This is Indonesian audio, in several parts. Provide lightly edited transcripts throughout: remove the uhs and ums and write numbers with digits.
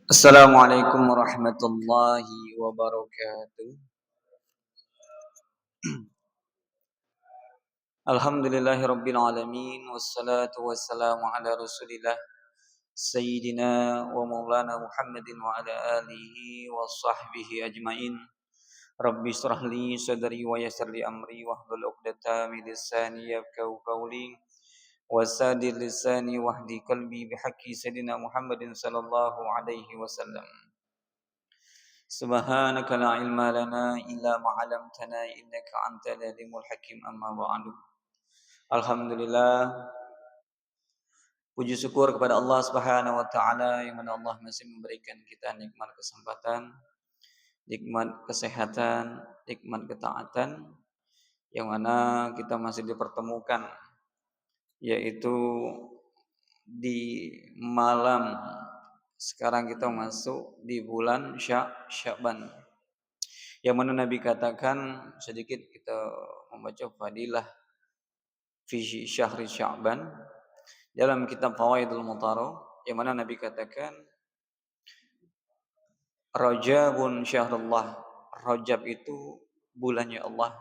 Assalamualaikum warahmatullahi wabarakatuh. Alhamdulillahi rabbil alamin wassalatu wassalamu ala Rasulillah sayyidina wa maulana Muhammadin wa ala alihi wa sahbihi ajmain. Rabbi shrah li sadri wa yassir li amri wahlul 'uqdatam min lisani yafqahu qawli wasadir lisani wahdi qalbi bihaqqi sayyidina Muhammadin sallallahu alaihi wasallam. Subhanaka la ilma lana illa ma 'allamtana innaka antal alimul hakim amma ba'du. Alhamdulillah, puji syukur kepada Allah Subhanahu wa taala yang mana Allah masih memberikan kita nikmat kesempatan, nikmat kesehatan, nikmat ketaatan yang mana kita masih dipertemukan yaitu di malam sekarang kita masuk di bulan Sya'ban. Yang mana Nabi katakan, sedikit kita membaca fadilah fi syahri Sya'ban dalam kitab Fawaidul Mutaro, yang mana Nabi katakan Rajabun syahrullah. Rajab itu bulannya Allah.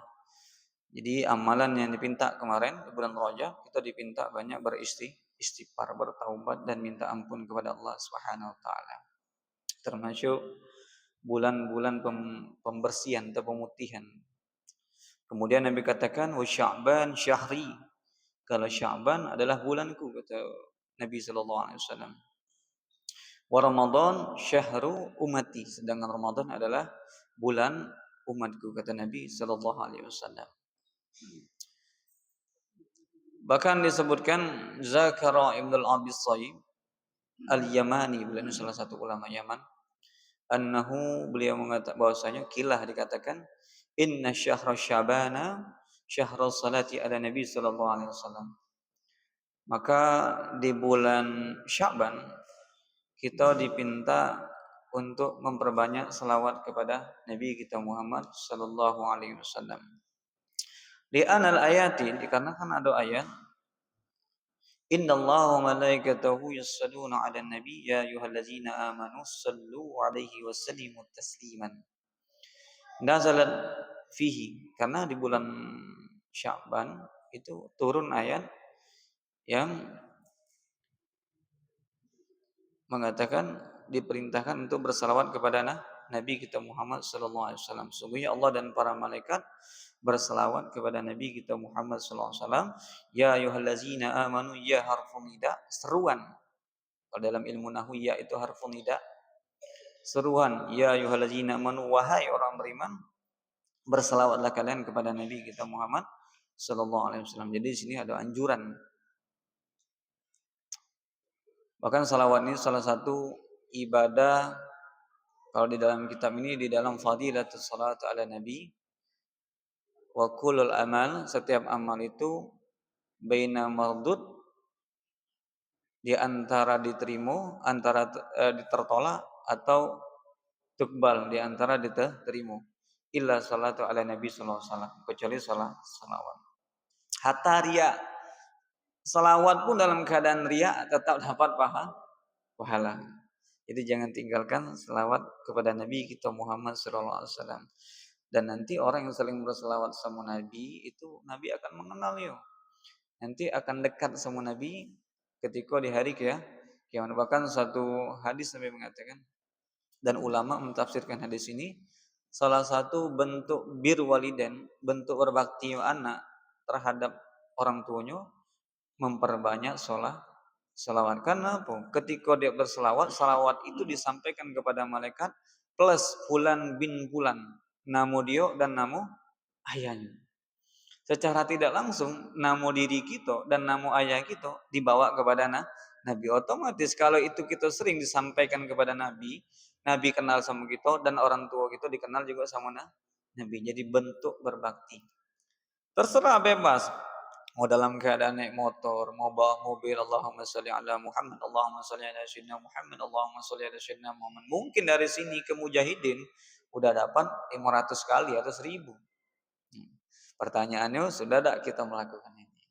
Jadi amalan yang dipinta kemarin di bulan Rajab, kita dipinta banyak beristighfar, bertaubat dan minta ampun kepada Allah Subhanahu wa taala. Termasuk bulan-bulan pembersihan atau pemutihan. Kemudian Nabi katakan wa Sya'ban syahri. Kalau Sya'ban adalah bulanku, kata Nabi sallallahu alaihi wasallam. Wa Ramadan syahru ummati. Sedangkan Ramadan adalah bulan umatku, kata Nabi sallallahu alaihi wasallam. Bahkan disebutkan Zakara Ibnul Abis Sayyib Al-Yamani, beliau salah satu ulama Yaman, annahu, beliau mengatakan bahwasanya kilah dikatakan inna syahra syabana syahra salati ala Nabi sallallahu alaihi wasallam. Maka di bulan Sya'ban kita dipinta untuk memperbanyak selawat kepada Nabi kita Muhammad sallallahu alaihi wasallam. Di anal ayati, dikarenakan ada ayat innallaha wa malaikatahu yusholluna 'alan nabi ya ayyuhallazina amanu shallu 'alaihi wa sallimu tasliman. Nazalat fihi, karena di bulan Sya'ban itu turun ayat yang mengatakan diperintahkan untuk bersalawat kepada Nabi kita Muhammad sallallahu alaihi wasallam. Sungguhnya Allah dan para malaikat bersalawat kepada Nabi kita Muhammad sallallahu alaihi wasallam. Ya ayyuhallazina amanu, ya harfun nida, seruan. Kalau dalam ilmu nahwu ya itu harfun nida, seruan. Ya ayyuhallazina amanu, wahai orang beriman, bersalawatlah kalian kepada Nabi kita Muhammad sallallahu alaihi wasallam. Jadi di sini ada anjuran. Bahkan salawat ini salah satu ibadah, kalau di dalam kitab ini, di dalam fadilatus salat ala nabi wa kullul amal, setiap amal itu baina mardud, di antara diterima, antara ditertolak, atau tukbal, di antara diterima, illa salatu ala nabi sallallahu alaihi wasallam, kecuali salawat. Hatta riya, salawat pun dalam keadaan riya tetap dapat pahala. Jadi jangan tinggalkan selawat kepada Nabi kita Muhammad sallallahu alaihi wasallam. Dan nanti orang yang saling berselawat sama Nabi itu Nabi akan mengenalnya. Nanti akan dekat sama Nabi ketika di hari kiamat. Bahkan satu hadis Nabi mengatakan, dan ulama mentafsirkan hadis ini, salah satu bentuk bir waliden, bentuk berbakti anak terhadap orang tuanya, memperbanyak salawat. Karena apa? Ketika dia berselawat, salawat itu disampaikan kepada malaikat plus fulan bin fulan, namo dia dan namo ayahnya. Secara tidak langsung namo diri kita dan namo ayah kita dibawa kepada Nabi. Otomatis kalau itu kita sering disampaikan kepada Nabi, Nabi kenal sama kita dan orang tua kita dikenal juga sama Nabi. Jadi bentuk berbakti. Terserah, bebas. Mau dalam keadaan naik motor, mau bawa mobil, Allahumma sholli ala Muhammad, Allahumma sholli ala sayyidina Muhammad, Allahumma sholli ala sayyidina Muhammad. Mungkin dari sini ke Mujahidin udah dapat 500 kali atau 1000. Pertanyaannya, sudah tak kita melakukan ini?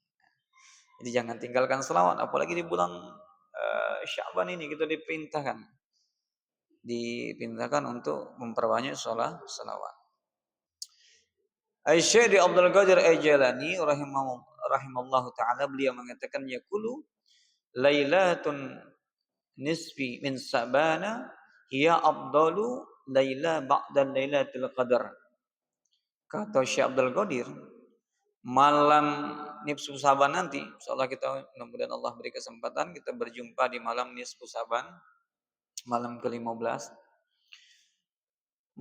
Jadi jangan tinggalkan selawat, apalagi di bulan Sya'ban ini kita diperintahkan. dipintakan untuk memperbanyak salawat. Syekh Abdul Qadir Al-Jailani rahimallahu taala, beliau mengatakan yaqulu lailatun nisfi min Sa'bana hiya afdalu laila ba'da lailatul qadar. Kata Syekh Abdul Qadir, malam nisfu Saban nanti, insyaallah kita mudah-mudahan Allah beri kesempatan kita berjumpa di malam nisfu Saban, malam ke-15.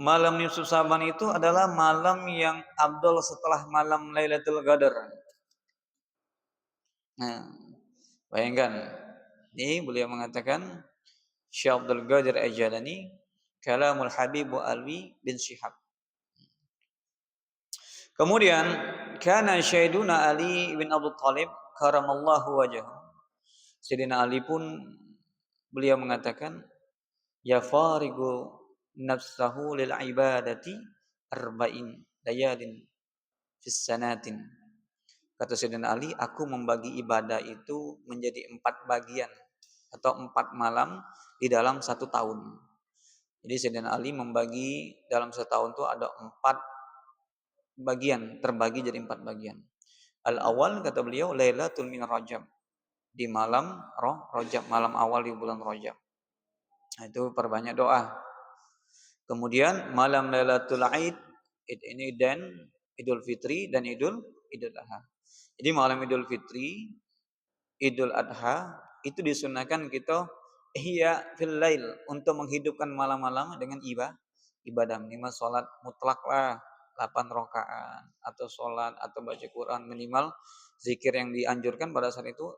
Malam nisfu Saban itu adalah malam yang afdal setelah malam Lailatul Qadar. Nah, bayangkan, ini beliau mengatakan Syekh Abdul Qadir Al-Jailani, kalamul Habib Alwi bin Syihab. Kemudian, kana Syaiduna Ali bin Abu Thalib karamallahu wajhahu. Sayyidina Ali pun beliau mengatakan, ya farigu nafsahu lil ibadati arba'in layalin fis sanatin. Kata Sayyidina Ali, aku membagi ibadah itu menjadi 4 bagian atau 4 malam di dalam 1 tahun. Jadi Sayyidina Ali membagi dalam setahun itu ada 4 bagian, terbagi jadi 4 bagian. Al-awwal kata beliau Lailatul min Rajab, di malam Rajab, malam awal di bulan Rajab. Nah, itu perbanyak doa. Kemudian malam Lailatul Aid ini dan Idul Fitri dan Idul Adha. Jadi malam Idul Fitri, Idul Adha itu disunahkan kita ihya fil lail, untuk menghidupkan malam-malam dengan ibadah minimal salat mutlak lah 8 rakaat, atau salat atau baca Quran, minimal zikir yang dianjurkan pada saat itu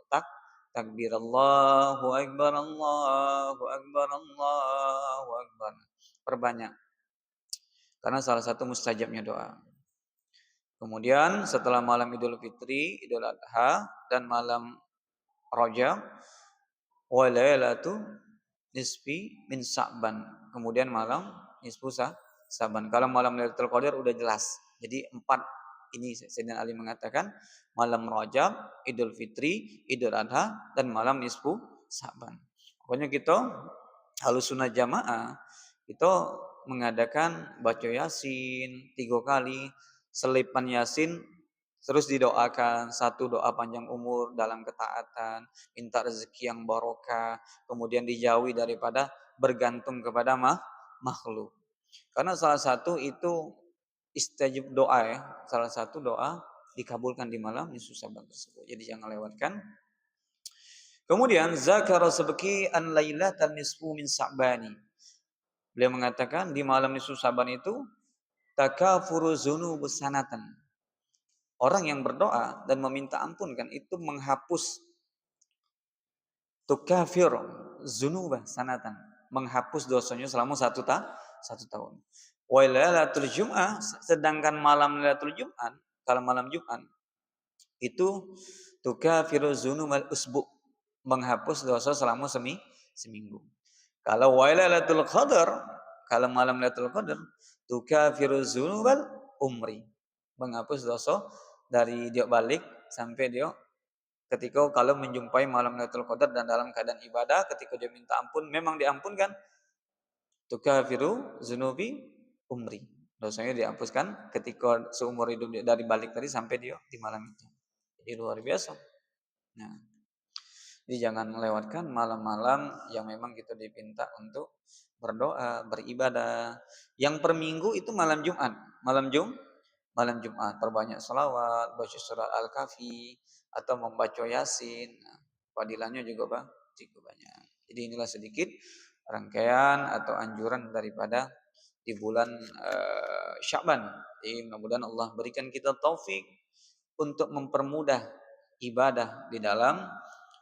takbir Allahu akbar Allahu akbar Allahu akbar. Perbanyak. Karena salah satu mustajabnya doa. Kemudian setelah malam Idul Fitri, Idul Adha dan malam Rajab, wa lailatu nisfi min Sa'ban. Kemudian malam nisfu Sa'ban. Kalau malam Lailatul Qadar udah jelas. Jadi 4 ini Sayyidina Ali mengatakan malam Rajab, Idul Fitri, Idul Adha dan malam nisfu Sa'ban. Pokoknya kita Ahlussunnah Jamaah itu mengadakan baca Yasin 3 kali, selipan Yasin, terus didoakan 1 doa panjang umur dalam ketaatan, minta rezeki yang barokah, kemudian dijauhi daripada bergantung kepada makhluk. Karena salah satu itu istajab doa ya, salah satu doa dikabulkan di malam nisfu Sa'ban tersebut. Jadi jangan lewatkan. Kemudian zakara sabki an lailatan nisfu min Sa'bani. Beliau mengatakan di malam nisfu Sa'ban itu takafuru dzunubus sanatan. Orang yang berdoa dan meminta ampun kan itu menghapus tukafir dzunubah sanatan, menghapus dosanya selama 1 tahun. Wa lailatul jum'ah, sedangkan malam Lailatul Jumat, kalau malam Jumat itu tukafiru dzunubal usbu, menghapus dosa selama seminggu. Kalau Lailatul Qadar, kalau malam Lailatul Qadar, tukafiru dzunubal umri, menghapus dosa dari dia balik sampai dia ketika kalau menjumpai malam Lailatul Qadar dan dalam keadaan ibadah, ketika dia minta ampun memang diampunkan. Tukafiru dzunubi umri, dosanya dihapuskan ketika seumur hidup dia dari balik tadi sampai dia di malam itu. Jadi luar biasa. Nah, jadi jangan melewatkan malam-malam yang memang kita dipinta untuk berdoa, beribadah. Yang per minggu itu malam Jumat. Malam Jumat perbanyak salawat, baca surat Al-Kahfi atau membaca Yasin. Nah, fadilahnya juga banyak. Jadi inilah sedikit rangkaian atau anjuran daripada di bulan Sya'ban. Jadi mudah-mudahan Allah berikan kita taufik untuk mempermudah ibadah di dalam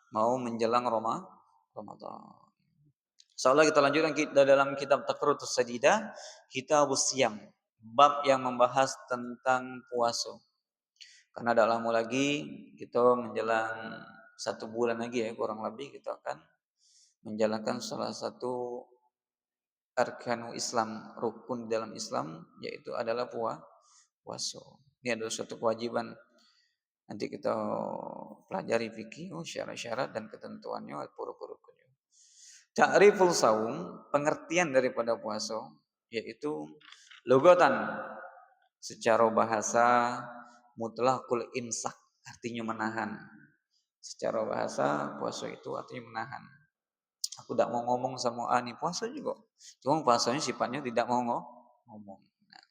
mau menjelang Ramadan. Insyaallah kita lanjutkan dalam kitab Taqritus Sadidah, Kitabus Siyam, bab yang membahas tentang puasa. Karena tidak lama lagi kita menjelang 1 bulan lagi ya, kurang lebih kita akan menjalankan salah satu arkanul Islam, rukun dalam Islam, yaitu adalah puasa. Ini adalah suatu kewajiban. Nanti kita pelajari fikih, syarat-syarat dan ketentuannya, rukunnya. Ta'riful saum, pengertian daripada puasa, yaitu lugatan, secara bahasa mutlaqul imsak, artinya menahan. Secara bahasa puasa itu artinya menahan. Aku tidak mau ngomong sama ani puasa juga. Cuma puasanya sifatnya tidak mau ngomong. Nah,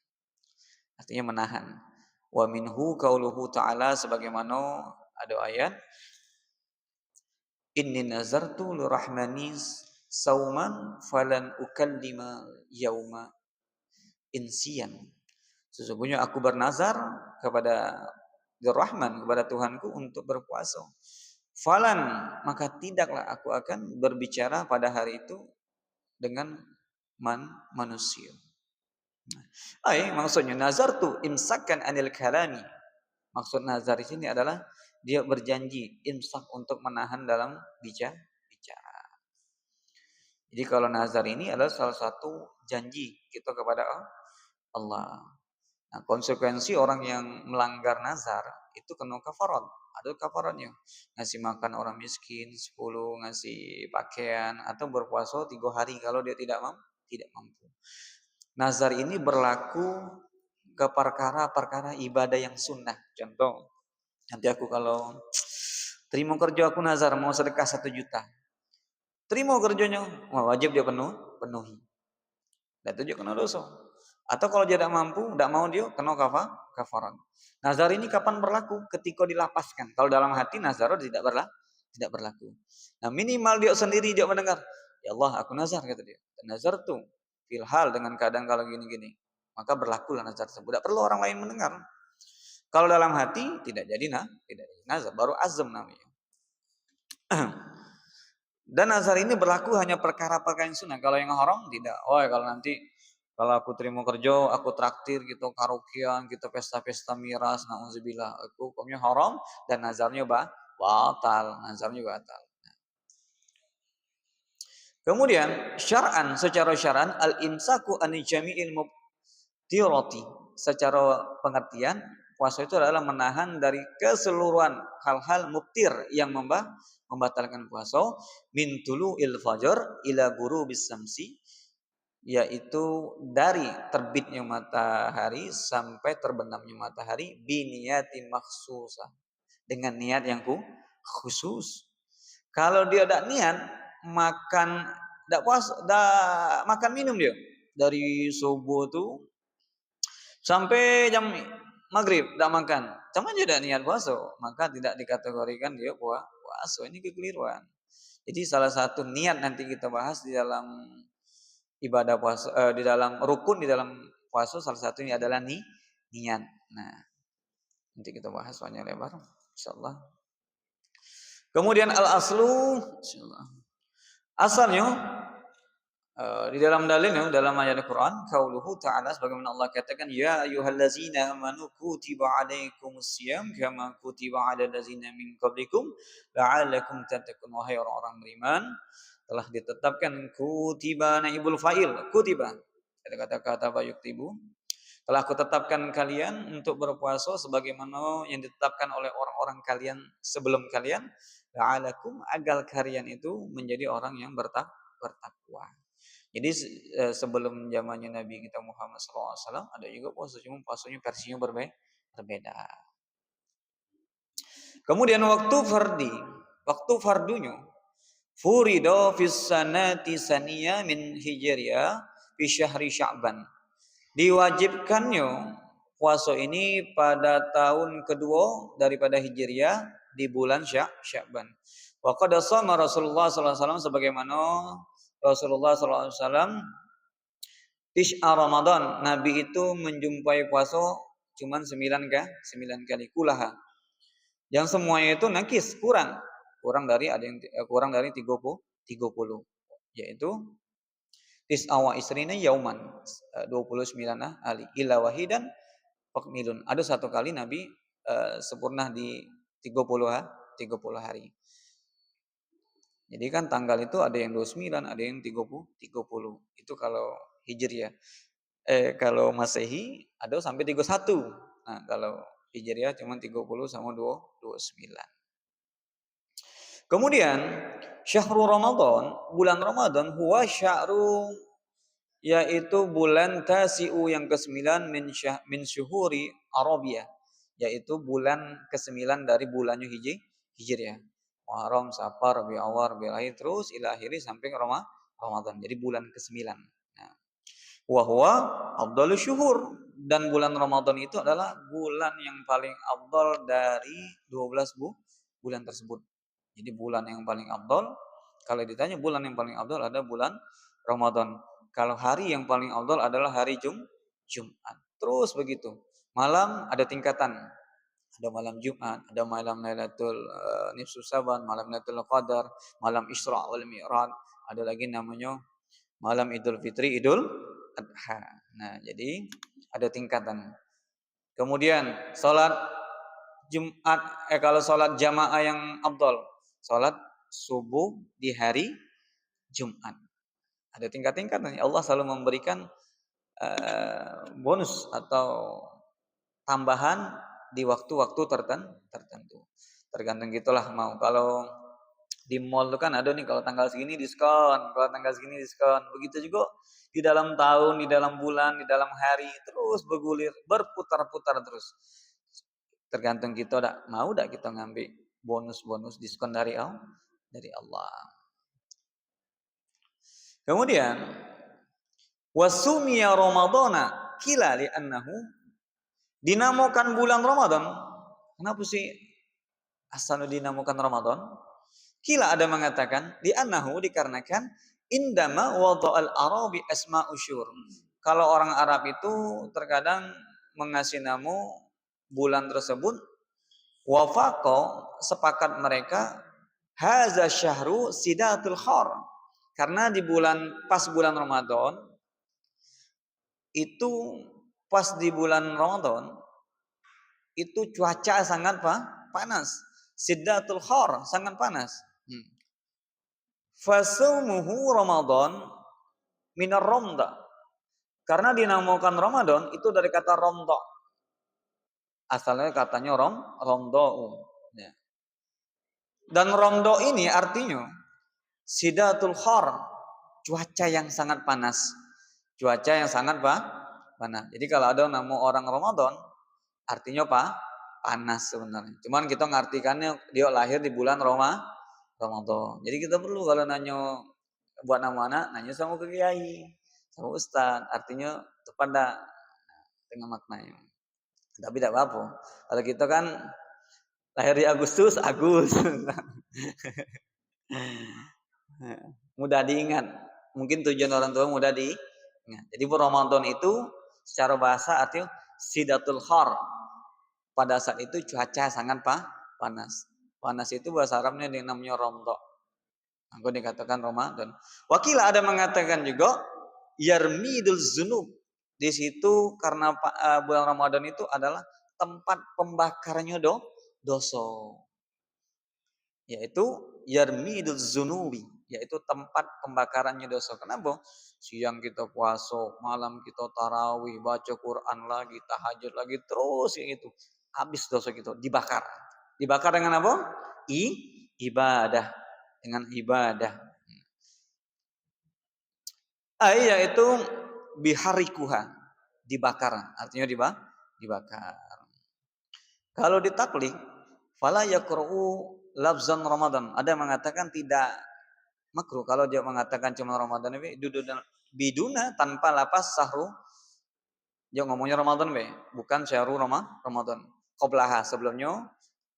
artinya menahan. Wa minhu qauluhu ta'ala, sebagaimana ada ayat, inni nazartu lirahmani sauman falan ukallima yauma insiyan. Sesungguhnya aku bernazar kepada Rahman, kepada Tuhanku untuk berpuasa. Falan, maka tidaklah aku akan berbicara pada hari itu dengan manusia. Maksudnya nazar tu imsakan anil kalami. Maksud nazar di sini adalah dia berjanji imsak untuk menahan dalam bicara. Jadi kalau nazar ini adalah salah satu janji kita kepada Allah. Nah, konsekuensi orang yang melanggar nazar itu kena kafarat. Ada kafaratnya. Ngasih makan orang miskin 10, ngasih pakaian, atau berpuasa 3 hari kalau dia tidak mampu. Nazar ini berlaku ke perkara-perkara ibadah yang sunnah. Contoh, nanti aku kalau terima kerja aku nazar mau sedekah 1 juta. Terima kerjanya, wajib dia penuhi. Dan itu juga kena dosa. Atau kalau dia tidak mampu, tidak mau dia kena kafarat. Nazar ini kapan berlaku? Ketika dilapaskan. Kalau dalam hati nazar tidak berlaku. Nah, minimal dia sendiri dia mendengar, ya Allah aku nazar, kata dia. Nazar tuh filhal dengan keadaan kalau gini-gini. Maka berlakulah nazar tersebut. Tidak perlu orang lain mendengar. Kalau dalam hati tidak jadi nazar, baru azam namanya. Dan nazar ini berlaku hanya perkara-perkara yang sunnah. Kalau yang haram tidak. Kalau nanti kalau aku terima kerja, aku traktir gitu, karaokean, gitu pesta-pesta miras, nauzubillah, aku hukumnya haram dan nazarnya batal, nazarnya batal. Kemudian syar'an, secara syar'an al-imsaku an jami'il mubtirati. Secara pengertian, puasa itu adalah menahan dari keseluruhan hal-hal mubtir yang membatalkan puasa, min tulu'il fajr ila ghurubis samsi, yaitu dari terbitnya matahari sampai terbenamnya matahari, biniyati makhsusah, dengan niat yang khusus. Kalau dia tidak niat, makan tidak puas, makan minum dia dari subuh tuh sampai jam maghrib tidak makan, cuma dia tidak niat puasa, maka tidak dikategorikan dia puasa. Ini kekeliruan. Jadi salah satu niat nanti kita bahas di dalam ibadah puasa, di dalam rukun di dalam puasa, salah satunya adalah niat. Nah, nanti kita bahas panjang lebar insyaallah. Kemudian al-aslu, insyaallah. Asalnya di dalam dalilnya, dalam ayat Al-Qur'an, qauluhu ta'ala, sebagaimana Allah katakan, ya ayyuhallazina amanu kutiba alaikumusiyam kama kutiba 'alal ladzina min qablikum la'allakum tattaqun. Wahai orang-orang beriman, telah ditetapkan kutiba, naibul fa'il, kutiba. Ada kata-kata yuktibu. Telah kutetapkan kalian untuk berpuasa sebagaimana yang ditetapkan oleh orang-orang kalian sebelum kalian, la'allakum, agar kalian itu menjadi orang yang bertakwa. Jadi sebelum zamannya Nabi kita Muhammad SAW ada juga puasa, cuma puasanya versinya berbeda. Kemudian waktu fardunya, furido fis sanati saniyah min hijriyah fi syahri Sya'ban. Diwajibkannya puasa ini pada tahun kedua daripada Hijriah di bulan Sya'ban. Wa qad shama Rasulullah sallallahu alaihi wasallam, sebagaimana Rasulullah sallallahu alaihi wasallam Tis'a Ramadan, Nabi itu menjumpai puasa cuman 9 kali kulaha. Yang semuanya itu nakis, kurang dari 30, yaitu tis'a wa isrina yauman, 29 hari, illa wahidan fakmilun. Ada satu kali Nabi sempurna di 30 hari. Jadi kan tanggal itu ada yang 29, ada yang 30. Itu kalau Hijriah. Kalau Masehi ada sampai 31. Nah, kalau Hijriah cuma 30 sama 29. Kemudian Syahrul Ramadan, bulan Ramadan huwa syahru, yaitu bulan tasi'u yang ke-9 min syuhuri Arabia, yaitu bulan ke-9 dari bulannya Hijriah. Muharram, Safar, Rabiul Awwal, Rabiul Akhir, terus ila akhiri sampai ke Ramadan. Jadi bulan ke-9. Nah, wa huwa afdhalus syuhur, dan bulan Ramadan itu adalah bulan yang paling afdal dari 12 bulan tersebut. Jadi bulan yang paling afdal, kalau ditanya bulan yang paling afdal ada bulan Ramadan. Kalau hari yang paling afdal adalah hari Jumat. Terus begitu. Malam ada tingkatan. Ada malam Jumat, ada malam Lailatul Nisfu Saban, malam Lailatul Qadar, malam Isra wal Mi'raj, ada lagi namanya malam Idul Fitri, Idul Adha. Nah, jadi ada tingkatan. Kemudian salat Jumat, kalau salat jamaah yang afdal, salat subuh di hari Jumat. Ada tingkat-tingkatan. Allah selalu memberikan bonus atau tambahan di waktu-waktu tertentu. Tergantung gitulah mau. Kalau di mall itu kan ada nih, kalau tanggal segini diskon, kalau tanggal segini diskon. Begitu juga di dalam tahun, di dalam bulan, di dalam hari, terus bergulir, berputar-putar terus. Tergantung kita mau kita ngambil bonus-bonus diskon dari Allah. Kemudian wasumiya Ramadana kila li'annahu, dinamakan bulan Ramadan. Kenapa sih asal dinamakan Ramadan? Kila ada mengatakan li'annahu, dikarenakan indama wada'al arabi asma usyur. Kalau orang Arab itu terkadang mengasih nama bulan tersebut, wafaqo, sepakat mereka, haza syahru sidatul khar, karena di pas bulan Ramadan itu, pas di bulan Ramadan itu cuaca sangat panas, sidatul khar, sangat panas. Fasumuhu Ramadan minar romda, karena dinamakan Ramadan itu dari kata romda, asalnya katanya romdo. Ya. Dan romdo ini artinya sidatul khar, cuaca yang sangat panas. Cuaca yang sangat panas. Jadi kalau ada nama orang Ramadan, artinya panas sebenarnya. Cuman kita ngartikannya dia lahir di bulan Ramadan. Jadi kita perlu kalau nanya buat nama anak, nanya sama ke kiai, sama ustaz, artinya tepat dah dengan maknanya. Tapi tidak apa-apa. Kalau kita kan lahir di Agustus, mudah diingat. Mungkin tujuan orang tua mudah diingat. Jadi Ramadan itu secara bahasa artinya sidatul khar. Pada saat itu cuaca sangat panas. Panas itu bahasa Arabnya namanya romdo. Aku dikatakan Ramadan. Wakila ada mengatakan juga yarmidul zunub. Di situ karena bulan Ramadan itu adalah tempat pembakarnya dosa. Yaitu yarmidul zunubi, yaitu tempat pembakarannya dosa. Kenapa? Siang kita puasa, malam kita tarawih, baca Quran lagi, tahajud lagi, terus yang itu. Habis dosa kita dibakar. Dibakar dengan apa? Ibadah. Dengan ibadah. Yaitu biharikuha, dibakar. Artinya dibakar. Kalau ditaklik, fala yaqra'u lafzan Ramadan. Ada yang mengatakan tidak makruh kalau dia mengatakan cuma Ramadan ini biduna tanpa lapas sahru. Dia ngomongnya Ramadan bukan syahrul Ramadan. Qablaha, sebelumnya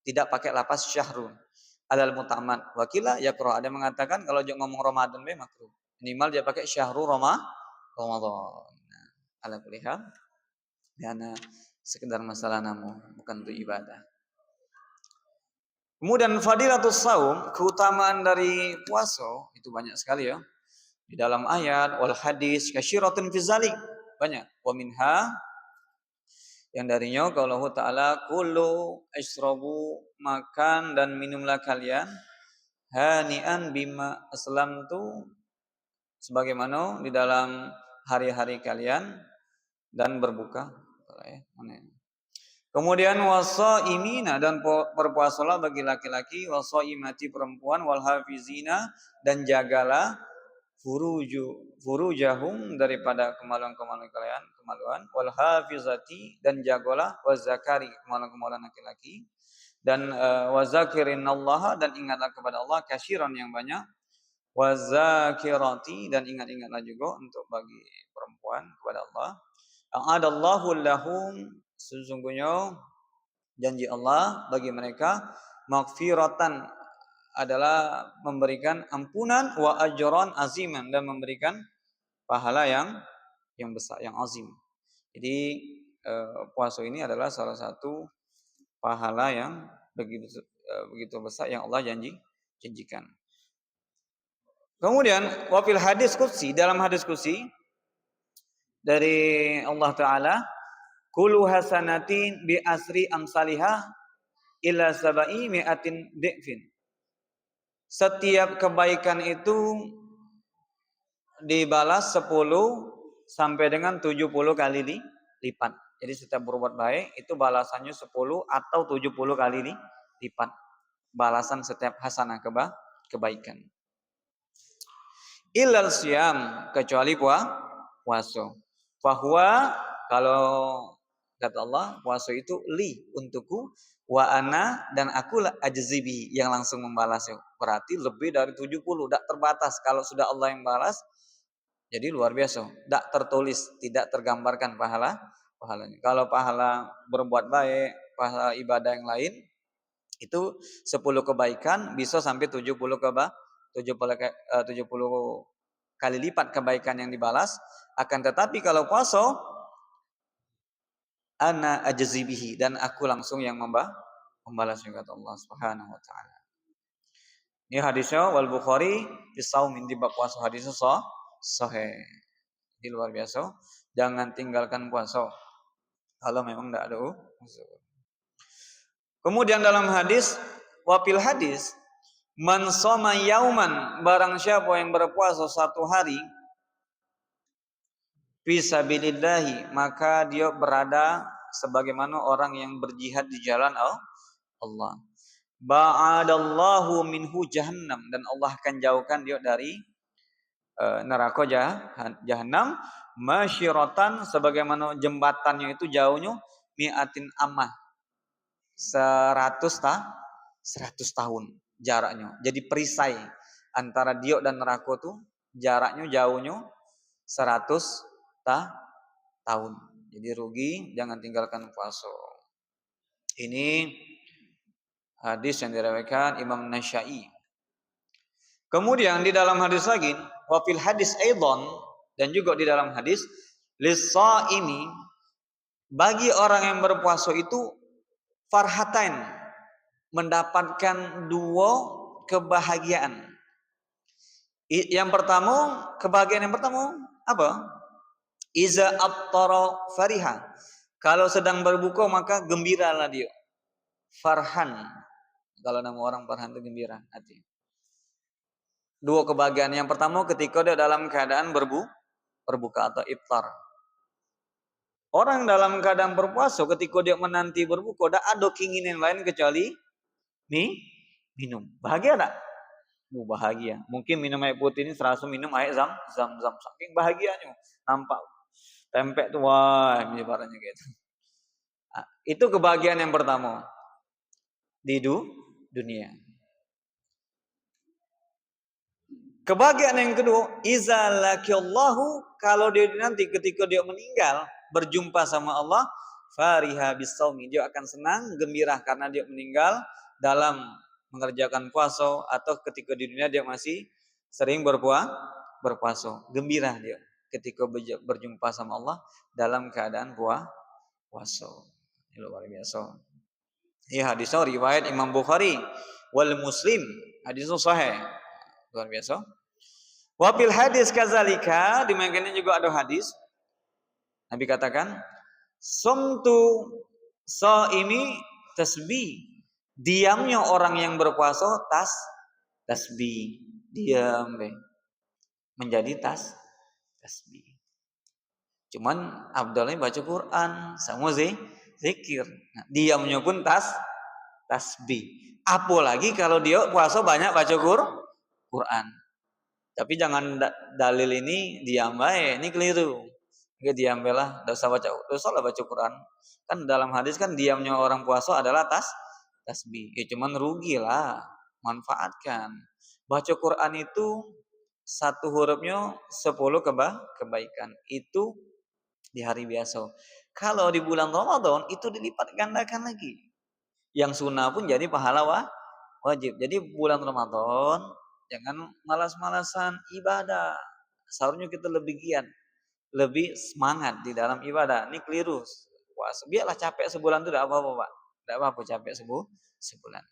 tidak pakai lapas syahrul. Adal mutamad. Wakila yaqra, ada yang mengatakan kalau dia ngomong Ramadan makruh. Minimal dia pakai syahrul Ramadan. Nah, ala kulli hal karena sekedar masalah namu, bukan untuk ibadah. Kemudian fadilatus saum, keutamaan dari puasa itu banyak sekali ya. Di dalam ayat wal hadis kasyiratun fi zalik, banyak. Wa minha, yang darinya kalau Allah Ta'ala kulu isrobu, makan dan minumlah kalian hani'an bima aslamtu, sebagaimana di dalam hari-hari kalian, dan berbuka. Kemudian wasaimina, dan berpuasalah bagi laki-laki, wasaimati perempuan, wal hafizina, dan jagalah furujahum, daripada kemaluan-kemaluan kalian, wal hafizati, dan jagalah wazakari, kemaluan-kemaluan laki-laki, dan wazakirinallah, dan ingatlah kepada Allah katsiran, yang banyak, wazakirati, dan ingat-ingatlah juga untuk bagi perempuan kepada Allah. A'adallahu lahum, sesungguhnya janji Allah bagi mereka, maghfiratan, adalah memberikan ampunan, wa ajran aziman, dan memberikan pahala yang besar, yang azim. Jadi puasa ini adalah salah satu pahala yang begitu besar yang Allah janjikan. Kemudian wafil hadis qudsi, dalam hadis qudsi dari Allah Ta'ala, kulu hasanatin bi asri amsalihah ila sabai mi'atin di'fin. Setiap kebaikan itu dibalas 10 sampai dengan 70 kali lipat. Jadi setiap berbuat baik itu balasannya 10 atau 70 kali lipat. Balasan setiap hasanah kebaikan. Illal siyam, kecuali puasa. Fahuwa, kalau kata Allah, puasa itu li, untukku, wa ana, dan akulah ajzibi, yang langsung membalasnya. Berarti lebih dari 70, tidak terbatas. Kalau sudah Allah yang balas, jadi luar biasa. Tidak tertulis, tidak tergambarkan pahalanya. Kalau pahala berbuat baik, pahala ibadah yang lain, itu 10 kebaikan bisa sampai 70 kali lipat kebaikan yang dibalas. Akan tetapi kalau puasa, ana ajzibihi, dan aku langsung yang membalasnya, kata Allah Subhanahu wa taala. Ini hadisnya wal Bukhari fi shaumin, di bab puasa, hadisnya sahih. Ini luar biasa. Jangan tinggalkan puasa kalau memang tidak ada uzur. Kemudian dalam hadis, wafil hadis, man shoma yauman, barang siapa yang berpuasa satu hari, fisabilillahi, maka dia berada sebagaimana orang yang berjihad di jalan Allah. Ba'adallahu minhu jahannam, dan Allah akan jauhkan dia dari neraka jahannam, masyiratan, sebagaimana jembatannya itu jauhnya, mi'atin amah, 100 tahun jaraknya. Jadi perisai antara dia dan neraka itu jaraknya jauhnya 100 tahun. Jadi rugi, jangan tinggalkan puasa. Ini hadis yang diriwayatkan Imam Nasyai. Kemudian di dalam hadis lagi, wafil hadis aidon, dan juga di dalam hadis, lis-shaimi, bagi orang yang berpuasa itu, farhatain, mendapatkan 2 kebahagiaan. Yang pertama, kebahagiaan yang pertama apa? Iza aftara fariha, kalau sedang berbuka maka gembiralah dia. Farhan, kalau nama orang farhan itu gembira hati. 2 kebahagiaan. Yang pertama ketika dia dalam keadaan berbuka atau iftar. Orang dalam keadaan berpuasa ketika dia menanti berbuka, tidak ada keinginan lain kecuali minum. Bahagia tak? Bahagia. Mungkin minum air putih ini serasa minum air zam-zam. Saking bahagianya. Nampak tempek tuh, wah, ibaratnya gitu. Nah, itu kebahagiaan yang pertama di dunia. Kebahagiaan yang kedua, iza laqiyallahu, kalau dia nanti ketika dia meninggal berjumpa sama Allah, fariha bisaumi, dia akan senang, gembira karena dia meninggal dalam mengerjakan puasa, atau ketika di dunia dia masih sering berpuasa. Gembira dia ketika berjumpa sama Allah dalam keadaan puasa. Ini luar biasa. Ini hadisnya riwayat Imam Bukhari wal Muslim. Hadisnya sahih. Luar biasa. Wafil hadis kazalika, di mana juga ada hadis Nabi katakan, sumtu shaimi tasbih, diamnya orang yang berpuasa tasbih, diam menjadi tasbih. Cuman Abdullah baca Quran sama zikir. Nah, diamnya pun tasbih. Apalagi kalau dia puasa banyak baca Quran. Tapi jangan dalil ini diam bae, ini keliru. Enggak diam belah, dosa lah baca Quran. Kan dalam hadis kan diamnya orang puasa adalah tasbih. Ya cuman rugilah, manfaatkan. Baca Quran itu satu hurufnya 10 kebaikan. Itu di hari biasa. Kalau di bulan Ramadan itu dilipat gandakan lagi. Yang sunnah pun jadi pahala wajib. Jadi bulan Ramadan jangan malas-malasan ibadah. Seharusnya kita lebih giat, lebih semangat di dalam ibadah. Ini keliru. Puasa. Biarlah capek sebulan itu tidak apa-apa, Pak. Tidak apa-apa capek sebulan.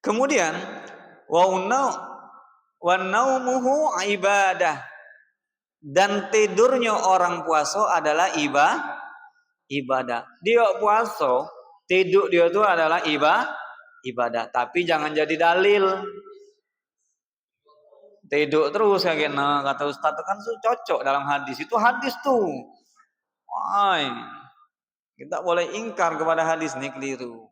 Kemudian wa naumuhu ibadah. Dan tidurnya orang puasa adalah ibadah. Dia puasa, tidur dia itu adalah ibadah. Tapi jangan jadi dalil. Tidur terus kayak nah, kata Ustaz itu kan cocok dalam hadis. Itu hadis tuh. Wah, kita boleh ingkar kepada hadis nih keliru.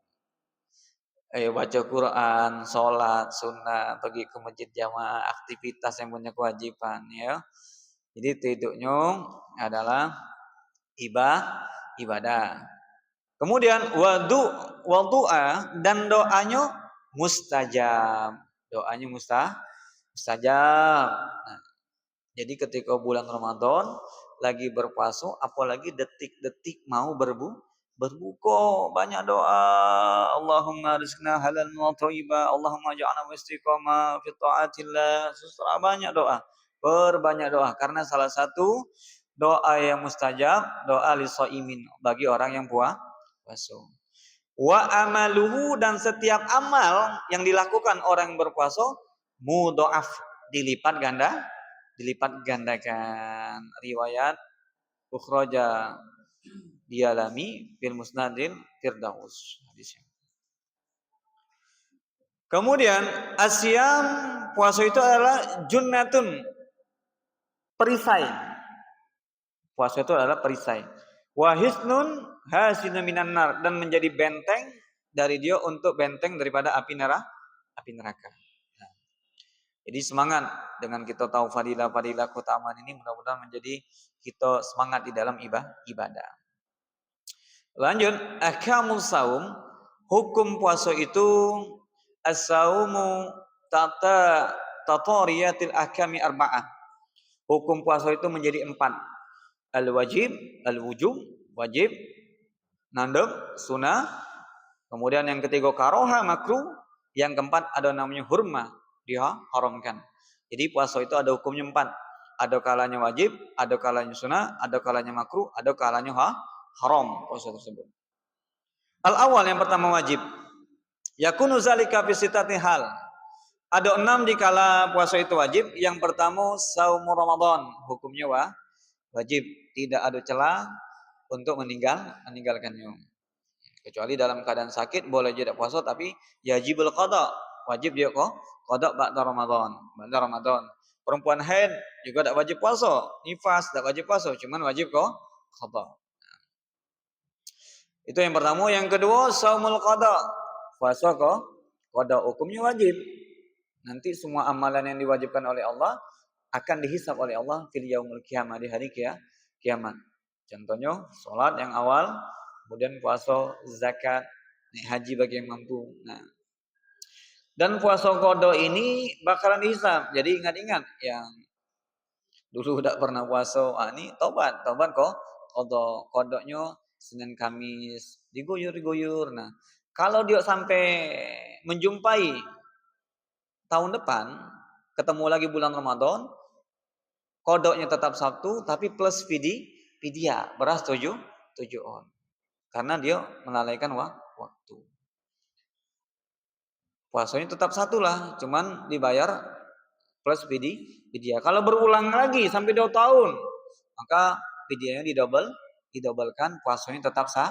Ayo baca Quran, sholat, sunnah, pergi ke masjid jamaah, aktivitas yang punya kewajiban ya. Jadi tidurnya adalah ibadah. Kemudian wadu'a dan doanya mustajab. Doanya mustajab. Nah, jadi ketika bulan Ramadan lagi berpuasa, apalagi detik-detik mau berbuka, banyak doa. Allahumma rizqna halal wa thayyiba, Allahumma ja'alna istiqamah fi taatillah. Banyak doa. Berbanyak doa karena salah satu doa yang mustajab doa lisaimin bagi orang yang puasa. Wa amaluhu dan setiap amal yang dilakukan orang yang berpuasa mudhaaf dilipat gandakan. Riwayat ukhraja dialami fil musnadil firdaus hadisnya. Kemudian asyam puasa itu adalah junnatun, perisai. Puasa itu adalah perisai. Wa hisnun hasinun minan nar, dan menjadi benteng dari dia untuk benteng daripada api neraka. Nah, jadi semangat dengan kita tahu fadilah keutamaan ini, mudah-mudahan menjadi kita semangat di dalam ibadah. Lanjut, ahkamus saum, hukum puasa itu as-saumu tatariyatil ahkami arba'ah. Hukum puasa itu menjadi 4. Al-wajib, al-wujub, wajib, nandem, sunnah. Kemudian yang ketiga karoha, makruh. Yang keempat ada namanya hurma, dia haramkan. Jadi puasa itu ada hukumnya 4. Ada kalanya wajib, ada kalanya sunnah, ada kalanya makruh, ada kalanya haram puasa tersebut. Al-awwal yang pertama wajib. Yakunu zalika fi sittati hal. Ada 6 dikala puasa itu wajib. Yang pertama saum Ramadan, hukumnya wajib, tidak ada celah untuk meninggalkannya. Kecuali dalam keadaan sakit boleh tidak puasa, tapi yajibul qada, wajib dia qada ba'da Ramadan. Perempuan haid juga tidak wajib puasa, nifas tidak wajib puasa, cuman wajib qada. Itu yang pertama. Yang kedua saumul qada, puasa qada, hukumnya wajib. Nanti semua amalan yang diwajibkan oleh Allah akan dihisab oleh Allah fil yaumil qiyamah, di hari kiamat. Contohnya sholat yang awal, kemudian puasa, zakat, haji bagi yang mampu. Nah, dan puasa qada ini bakalan dihisab. Jadi ingat-ingat yang dulu udah pernah puasa, ini tobat qadanya Senin Kamis diguyur. Nah, kalau dia sampai menjumpai tahun depan ketemu lagi bulan Ramadan, kodoknya tetap Sabtu tapi plus fidyah beras 7 on. Karena dia melalaikan waktu. Puasanya tetap 1 lah, cuman dibayar plus fidyah. Kalau berulang lagi sampai 2 tahun, maka fidyahnya didobelkan, puasanya tetap 1.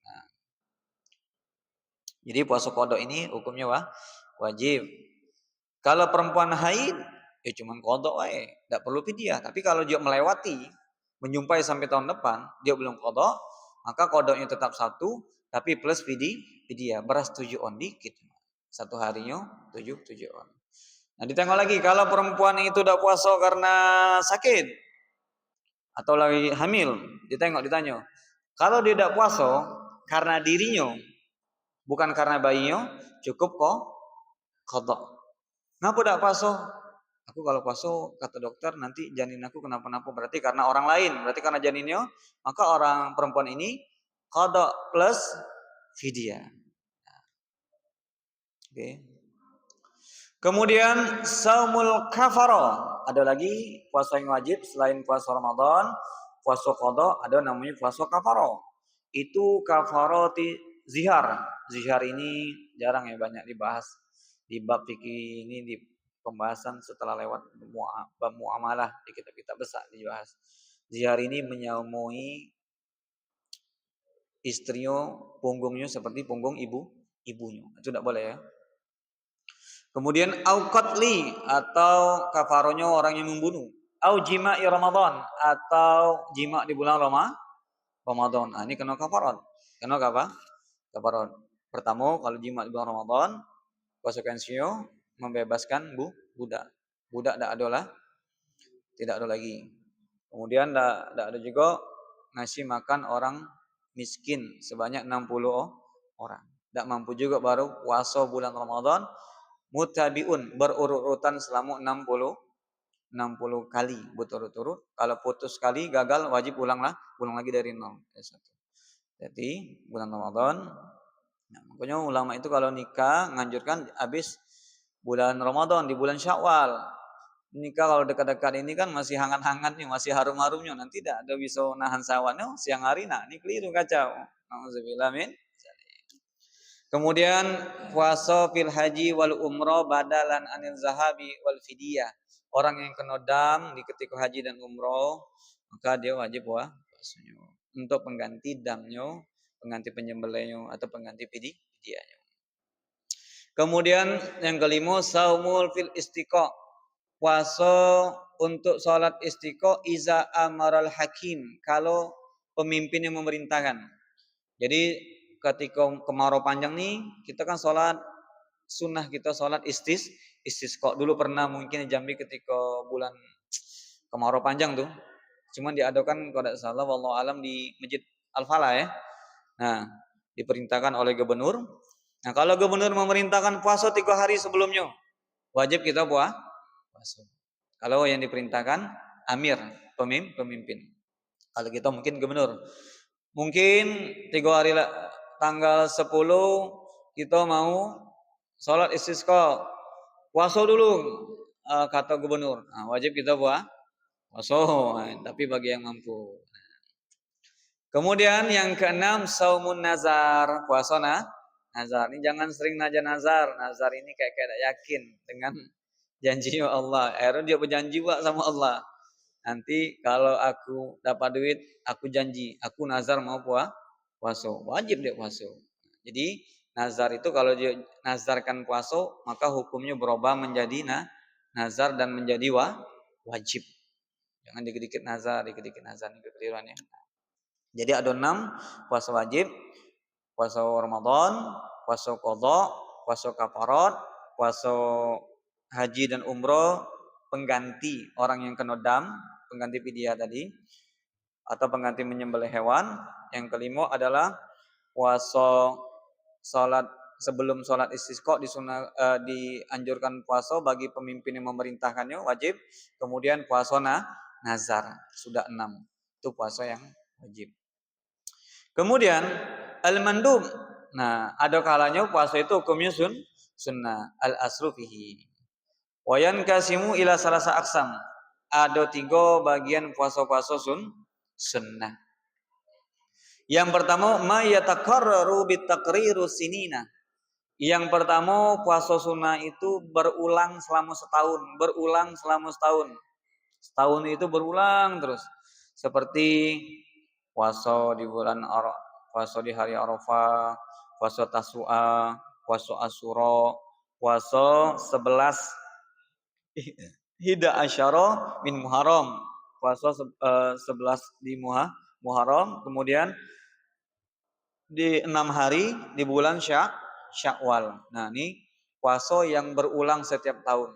Nah, jadi puasa kodok ini hukumnya wajib. Kalau perempuan haid, ya cuman kodok wae, enggak perlu fidyah. Tapi kalau dia melewati menyumpai sampai tahun depan dia belum qada, maka qadanya tetap satu tapi plus fidyah beras 7 on dikit. Satu harinya 7 on. Nah, ditengok lagi kalau perempuan itu tidak puasa karena sakit atau lagi hamil, ditanya. Kalau dia tidak puasa karena dirinya, bukan karena bayinya, cukup kok qada. Kenapa tidak puasa? Aku kalau puasa kata dokter nanti janin aku kenapa-napa, berarti karena orang lain, berarti karena janinnya, maka orang perempuan ini qada plus fidyah. Oke. Kemudian saumul kafaro, ada lagi puasa yang wajib selain puasa Ramadan, puasa qada, ada namanya puasa kafaro. Itu kafaroti zihar. Zihar ini jarang ya banyak dibahas di bab fikih ini, di pembahasan setelah lewat bab muamalah di kitab-kitab besar dibahas. Zihar ini menyaumui istrinya punggungnya seperti punggung ibunya. Itu tidak boleh ya. Kemudian au qatli atau kafaronya orang yang membunuh. Au jima'i Ramadan atau jima' di bulan Ramadan. Nah, ini kena kafarat. Kena apa? Kafarat. Pertama, kalau jima' di bulan Ramadan, konsekuensinya membebaskan budak. Budak tidak ada lah. Tidak ada lagi. Kemudian tidak ada juga ngasih makan orang miskin sebanyak 60 orang. Tidak mampu juga baru puasa bulan Ramadan mutabiun berurut-urutan selama 60 kali berturut-turut. Kalau putus sekali gagal wajib ulang lagi dari nol. Jadi bulan Ramadan, nah, makanya ulama itu kalau nikah nganjurkan habis bulan Ramadan di bulan Syawal. Nikah kalau dekat-dekat ini kan masih hangat-hangatnya, masih harum-harumnya, nanti tidak ada bisa nahan sawannya siang hari. Nah, ini keliru, kacau. Alhamdulillah min. Kemudian puasa fil haji wal umroh badalan anil zahabi wal fidyah. Orang yang kena dam di ketika haji dan umroh, maka dia wajib puasanya. Untuk pengganti damnya, pengganti penyembelihnya atau pengganti fidyahnya. Kemudian yang kelima saumul fil istiqa. Puasa untuk sholat istiqa iza amaral hakim, kalau pemimpin yang memerintahkan. Jadi ketika kemarau panjang nih, kita kan sholat sunnah, kita sholat istisqa. Dulu pernah mungkin di Jambi ketika bulan kemarau panjang tuh, cuman diadakan kalau tidak salah wallahu alam di Masjid Al-Falah ya. Nah, diperintahkan oleh gubernur. Nah, kalau gubernur memerintahkan puasa 3 hari sebelumnya, wajib kita puasa. Kalau yang diperintahkan amir, pemimpin. Kalau kita mungkin gubernur, mungkin 3 hari tanggal 10 kita mau sholat istisqa, puasa dulu kata gubernur. Nah, wajib kita puasa, tapi bagi yang mampu. Kemudian yang keenam saumun nazar, puasa nazar. Ini jangan sering nazar. Nazar ini kayak tidak yakin dengan janji Allah. Akhirnya dia berjanji sama Allah. Nanti kalau aku dapat duit, aku janji, aku nazar mau puasa. Wajib dia puasa. Jadi nazar itu kalau dia nazarkan puasa, maka hukumnya berubah menjadi nazar dan menjadi wajib. Jangan dikit-dikit nazar ini kekeliruannya. Jadi ada 6 puasa wajib, puasa Ramadan, puasa qada, puasa kafarat, puasa haji dan umroh, pengganti orang yang kena dam, pengganti fidyah tadi, atau pengganti menyembelih hewan. Yang kelima adalah puasa salat sebelum salat istisqa, dianjurkan puasa bagi pemimpin yang memerintahkannya wajib. Kemudian puasa nazar sudah 6. Itu puasa yang wajib. Kemudian al-mandub. Nah, ada kalanya puasa itu hukumnya sunnah, al-asru fihi. Wa yankasimu ila salasa aqsam. Ada 3 bagian puasa-puasa sunnah. Yang pertama ma yatakarraru bitaqriru sinina. Yang pertama puasa sunnah itu berulang selama setahun. Setahun itu berulang terus. Seperti puasa di puasa di hari Arafah, puasa Tasu'a, puasa Asyura, puasa 11 Hida Asyara min Muharram, puasa 11 di Muharram, kemudian di 6 hari di bulan Syawal. Nah, ini puasa yang berulang setiap tahun.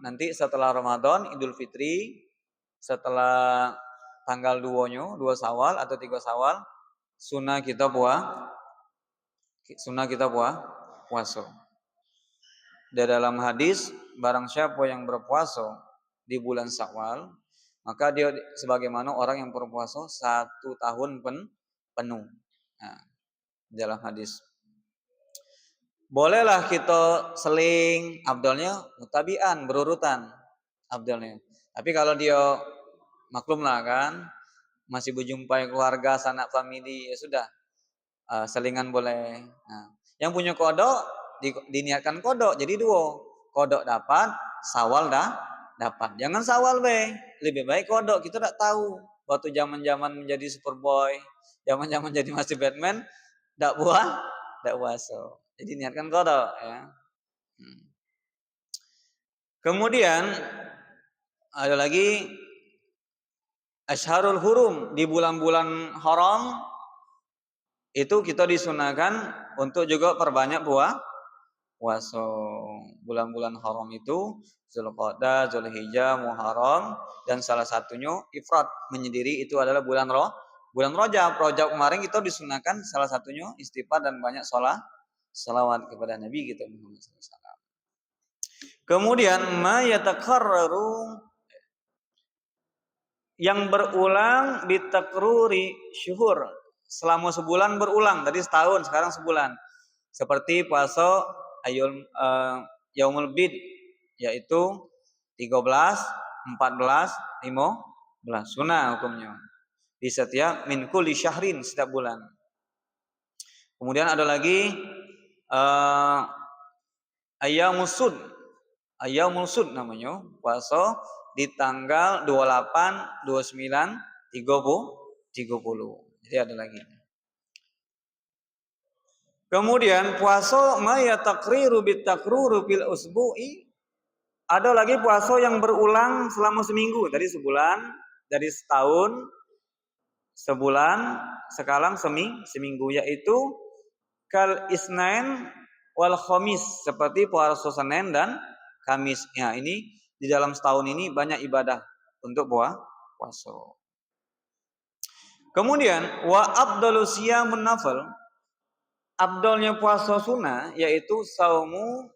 Nanti setelah Ramadan, Idul Fitri, setelah tanggal 2 Sawal atau 3 Sawal, sunnah kita puasa. Di dalam hadis, barang siapa yang berpuasa di bulan Syawal, maka dia sebagaimana orang yang berpuasa 1 tahun penuh. Nah, dalam hadis. Bolehlah kita seling, abdalnya mutabian, berurutan abdalnya. Tapi kalau dia maklum lah kan, masih berjumpai keluarga, sanak famili, ya sudah, selingan boleh. Nah, yang punya kodok diniatkan kodok, jadi 2. Kodok dapat, sawal dapat. Jangan sawal lebih baik kodok. Kita tak tahu waktu zaman-zaman menjadi Superboy, zaman-zaman jadi masih Batman, tak puasa. Jadi niatkan kodok ya. Kemudian ada lagi Asyharul Hurum, di bulan-bulan haram itu kita disunahkan untuk juga perbanyak puasa. Bulan-bulan haram itu Zulqa'dah, Zulhijjah, Muharram, dan salah satunya ifrat menyendiri itu adalah bulan Rajab. Rajab kemarin kita disunahkan salah satunya istighfar dan banyak salawat kepada Nabi kita Muhammad SAW. Kemudian ma yatakarraru, yang berulang bitakruri syuhur, selama sebulan berulang, tadi setahun sekarang sebulan. Seperti puasa Yaumul Bid, yaitu 13, 14, 15 sunnah hukumnya. Di setiap min kulli syahrin, setiap bulan. Kemudian ada lagi Ayyamul Sud namanya, puasa di tanggal 28, 29, 30. Jadi ada lagi. Kemudian puasa ma yatakriru bitakruru bil usbu'i, ada lagi puasa yang berulang selama seminggu. Dari sebulan, dari setahun, sebulan, sekarang seminggu, yaitu kal isnain wal khamis, seperti puasa Senin dan Kamis. Ya, ini di dalam setahun ini banyak ibadah untuk puasa. Kemudian wa abdalu siyamun nafil, abdalnya puasa sunnah yaitu saumu,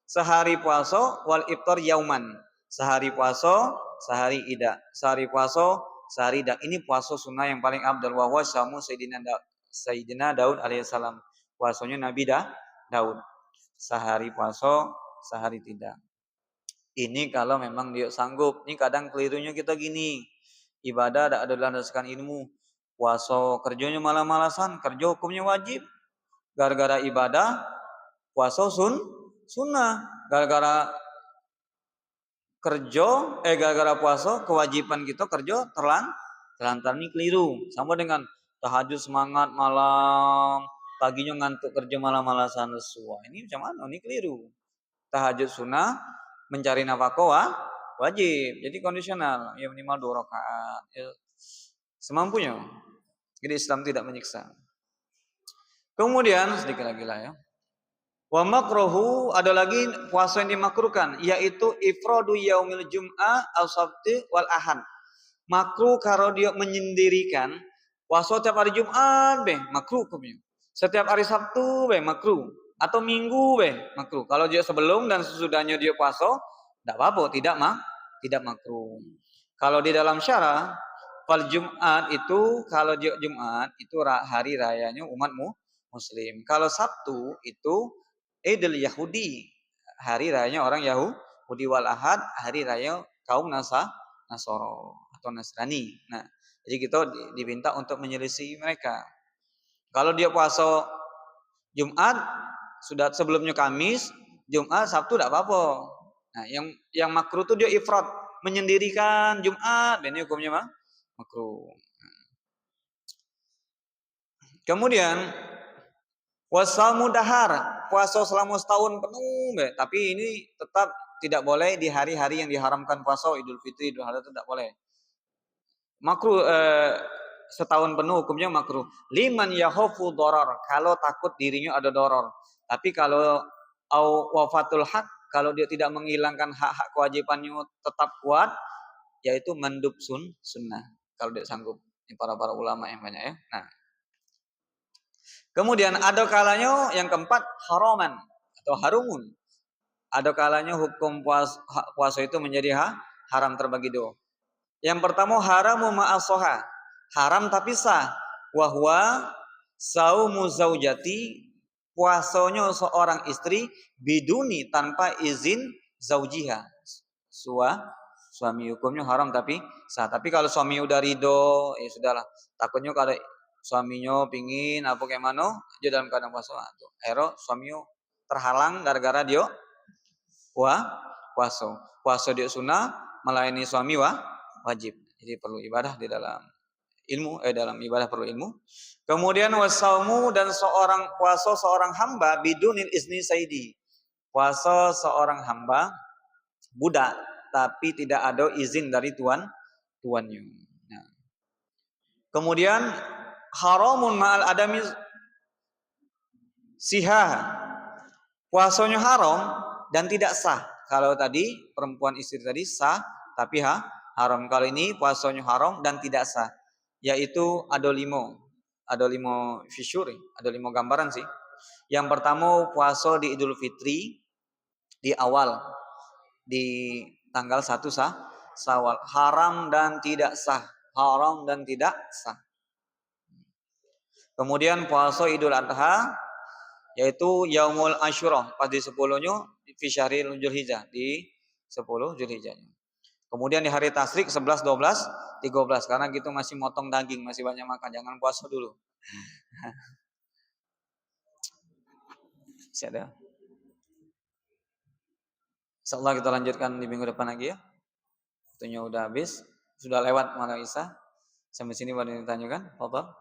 sehari puasa, wal iftar yauman, sehari puasa, sehari ida, sehari puasa, sehari ida. Ini puasa sunnah yang paling abdal. Wa huwa saumu Sayyidina Daud alaihissalam, puasanya Nabi Daud, sehari puasa, sehari tidak. Ini kalau memang dia sanggup. Ini kadang kelirunya kita gini, ibadah ada landaskan ilmu, puasa kerjanya malas-malasan, kerja hukumnya wajib. Gara-gara ibadah puasa sunnah. Gara-gara gara-gara puasa kewajiban kita kerja terlantar, ini keliru. Sama dengan tahajud semangat malam, paginya ngantuk kerja malam-malasan lesu. Ini macam mana? Ini keliru. Tahajud sunnah, mencari nafkah wajib. Jadi kondisional, ya minimal 2 rakaat. Ya, semampunya. Jadi Islam tidak menyiksa. Kemudian sedikit lagi lah ya. Wa makruhu, ada lagi puasa yang dimakruhkan, yaitu ifradu yaumil jum'ah al sabti wal ahad. Makruh kalau dia menyendirikan puasa tiap hari Jumat makruh hukumnya. Setiap hari Sabtu makruh, atau Minggu makruh. Kalau dia sebelum dan sesudahnya dia puasa tidak apa-apa, tidak makruh. Kalau di dalam syara fal Jumat itu, kalau dia Jumat itu hari rayanya umat Muslim. Kalau Sabtu itu Idul Yahudi, hari rayanya orang Yahudi, wal Ahad, hari raya kaum Nasoro atau Nasrani. Nah, jadi kita diminta untuk menyelisih mereka. Kalau dia puasa Jumat, sudah sebelumnya Kamis, Jumat, Sabtu tidak apa-apa. Nah, yang makruh itu dia ifrat, menyendirikan Jumat, ini hukumnya makruh. Kemudian wasamu dahar, puasa selama setahun penuh, tapi ini tetap tidak boleh di hari-hari yang diharamkan puasa, Idul Fitri, Idul Adha itu tidak boleh. Makruh setahun penuh hukumnya makruh. Liman yahofu doror, kalau takut dirinya ada doror. Tapi kalau wafatul hak, kalau dia tidak menghilangkan hak-hak kewajibannya tetap kuat, yaitu mandub sunnah. Kalau dia sanggup. Ini para ulama yang banyak ya. Nah, kemudian ada kalanya yang keempat haraman atau harumun. Ada kalanya hukum puasa itu menjadi haram terbagi dua. Yang pertama haramu ma'asoha, haram tapi sah. Wahwa saumu zaujati, puasanya seorang istri biduni tanpa izin zaujiha. Suami hukumnya haram tapi sah. Tapi kalau suami udah ridho, ya sudahlah. Takutnya kalau suaminya pingin apa kayak mana, dia dalam keadaan puasa. Akhirnya suaminya terhalang gara-gara dia puasa dia sunnah, melayani suami wajib. Jadi perlu ibadah di dalam ilmu, dalam ibadah perlu ilmu. Kemudian wasaumu, dan puasa seorang hamba bidunil izni saidi. Puasa seorang hamba budak tapi tidak ada izin dari tuannya. Nah. Kemudian haramun ma'al adami sihah. Puasanya haram dan tidak sah. Kalau tadi perempuan istri tadi sah tapi haram. Kalau ini puasanya haram dan tidak sah. Yaitu ada 5 fisyuri, ada 5 gambaran sih. Yang pertama puasa di Idul Fitri di awal, di tanggal 1 Syawal, haram dan tidak sah. Haram dan tidak sah. Kemudian puasa Idul Adha yaitu Yaumul Asyura, pas di 10-nya fi syahril Dzulhijjah, di 10 Dzulhijjah. Kemudian di hari Tasyrik 11, 12, 13 karena gitu masih motong daging, masih banyak makan, jangan puasa dulu. Siap. Insyaallah kita lanjutkan di minggu depan lagi ya. Waktunya udah habis, sudah lewat malam Isya. Sampai sini baru ditanyakan, Bapak.